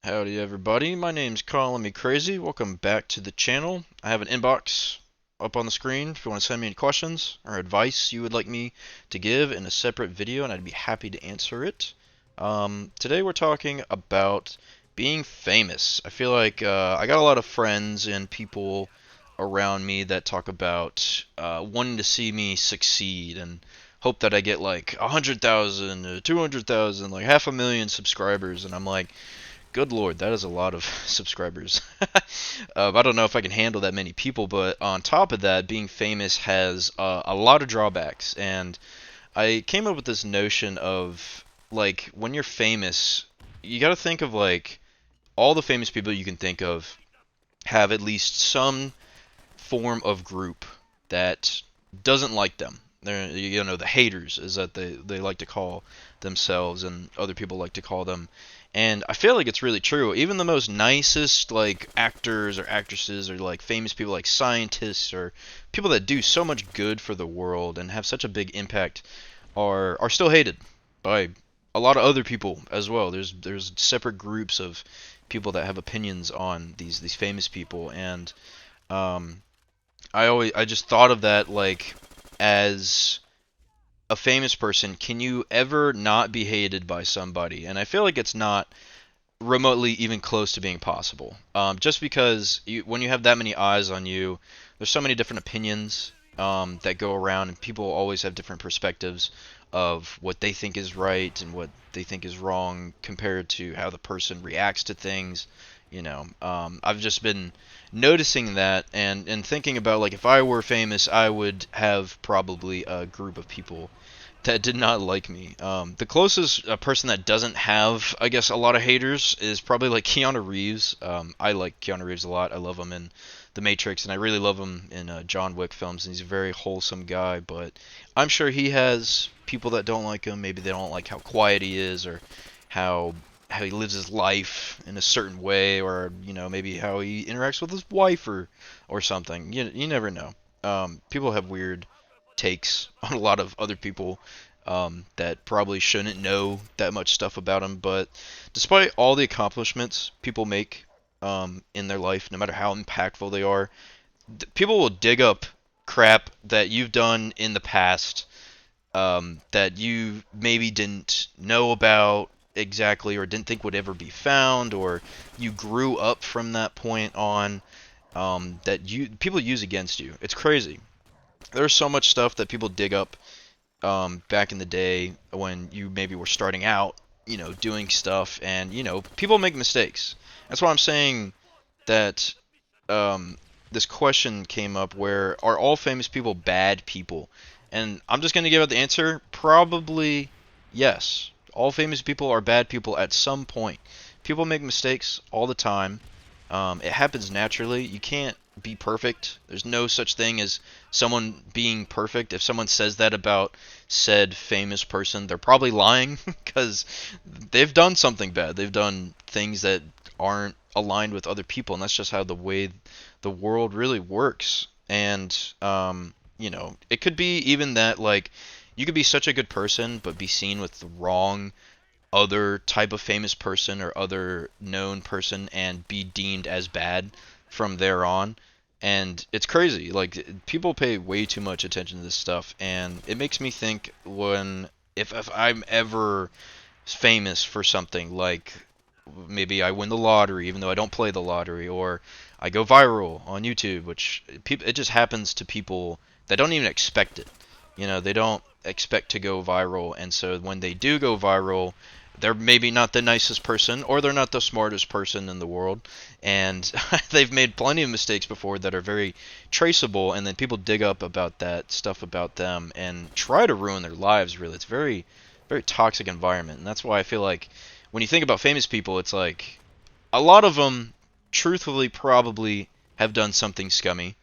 Howdy everybody, my name's Calling Me Crazy. Welcome back to the channel. I have an inbox up on the screen if you want to send me any questions or advice you would like me to give in a separate video, and I'd be happy to answer it. Today we're talking about being famous. I feel like I got a lot of friends and people around me that talk about wanting to see me succeed and hope that I get like 100,000, 200,000, like half a million subscribers, and I'm like, good lord, that is a lot of subscribers. I don't know if I can handle that many people, but on top of that, being famous has a lot of drawbacks. And I came up with this notion of like when you're famous, you got to think of like all the famous people you can think of have at least some form of group that doesn't like them. They're, the haters is that they like to call themselves, and other people like to call them. And I feel like it's really true. Even the most nicest like actors or actresses or like famous people like scientists or people that do so much good for the world and have such a big impact are still hated by a lot of other people as well. There's separate groups of people that have opinions on these famous people, and um, I just thought of that like as a famous person, can you ever not be hated by somebody? And I feel like it's not remotely even close to being possible. Just because when you have that many eyes on you, there's so many different opinions that go around, and people always have different perspectives of what they think is right and what they think is wrong compared to how the person reacts to things. I've just been noticing that and thinking about like if I were famous, I would have probably a group of people that did not like me. The closest person that doesn't have, I guess, a lot of haters is probably like Keanu Reeves. I like Keanu Reeves a lot. I love him in The Matrix, and I really love him in John Wick films. And he's a very wholesome guy, but I'm sure he has people that don't like him. Maybe they don't like how quiet he is, or how how he lives his life in a certain way, or maybe how he interacts with his wife or something. You never know. People have weird takes on a lot of other people that probably shouldn't know that much stuff about him. But despite all the accomplishments people make in their life, no matter how impactful they are, people will dig up crap that you've done in the past that you maybe didn't know about exactly or didn't think would ever be found, or you grew up from that point on, that you people use against you. It's crazy. There's so much stuff that people dig up back in the day when you maybe were starting out, doing stuff, and people make mistakes. That's why I'm saying that um, this question came up: where are all famous people bad people? And I'm just gonna give out the answer: probably yes. All famous people are bad people at some point. People make mistakes all the time. It happens naturally. You can't be perfect. There's no such thing as someone being perfect. If someone says that about said famous person, they're probably lying because they've done something bad. They've done things that aren't aligned with other people, and that's just how the way the world really works. And it could be even that like you could be such a good person but be seen with the wrong other type of famous person or other known person and be deemed as bad from there on. And it's crazy. Like people pay way too much attention to this stuff, and it makes me think when if I'm ever famous for something, like maybe I win the lottery even though I don't play the lottery, or I go viral on YouTube, which it just happens to people that don't even expect it. They don't expect to go viral, and so when they do go viral, they're maybe not the nicest person or they're not the smartest person in the world, and they've made plenty of mistakes before that are very traceable, and then people dig up about that stuff about them and try to ruin their lives. Really, it's very very toxic environment, and that's why I feel like when you think about famous people, it's like a lot of them truthfully probably have done something scummy,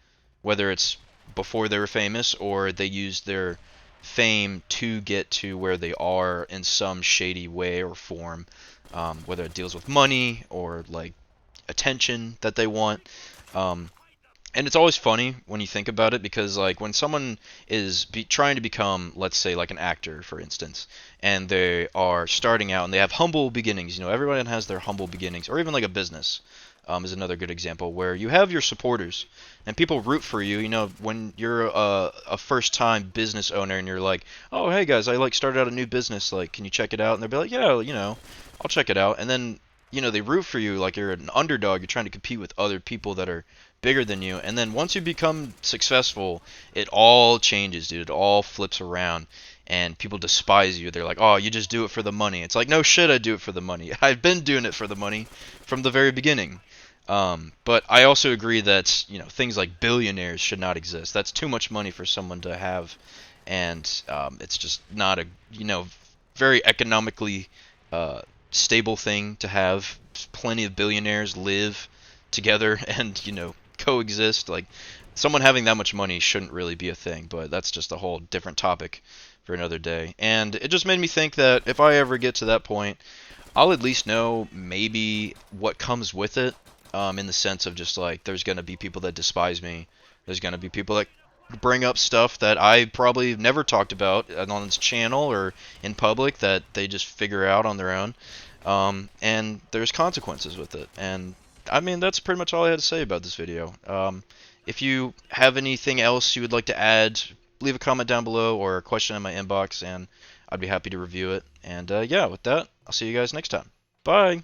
whether it's before they were famous or they used their fame to get to where they are in some shady way or form, whether it deals with money or like attention that they want. Um, and it's always funny when you think about it because like when someone is trying to become, let's say, like an actor for instance, and they are starting out and they have humble beginnings. Everyone has their humble beginnings, or even like a business is another good example where you have your supporters and people root for you. When you're a first time business owner and you're like, oh hey guys, I like started out a new business, like can you check it out? And they'll be like, yeah, I'll check it out. And then they root for you like you're an underdog. You're trying to compete with other people that are bigger than you. And then once you become successful, it all changes, dude. It all flips around. And people despise you. They're like, oh, you just do it for the money. It's like, no shit, I do it for the money. I've been doing it for the money from the very beginning. But I also agree that, things like billionaires should not exist. That's too much money for someone to have. And it's just not a, very economically stable thing to have plenty of billionaires live together and coexist. Like someone having that much money shouldn't really be a thing, but that's just a whole different topic for another day. And it just made me think that if I ever get to that point, I'll at least know maybe what comes with it, in the sense of just like there's gonna be people that despise me. There's gonna be people that bring up stuff that I probably never talked about on this channel or in public that they just figure out on their own. And there's consequences with it. And I mean, that's pretty much all I had to say about this video. If you have anything else you would like to add, leave a comment down below or a question in my inbox, and I'd be happy to review it. And yeah, with that, I'll see you guys next time. Bye!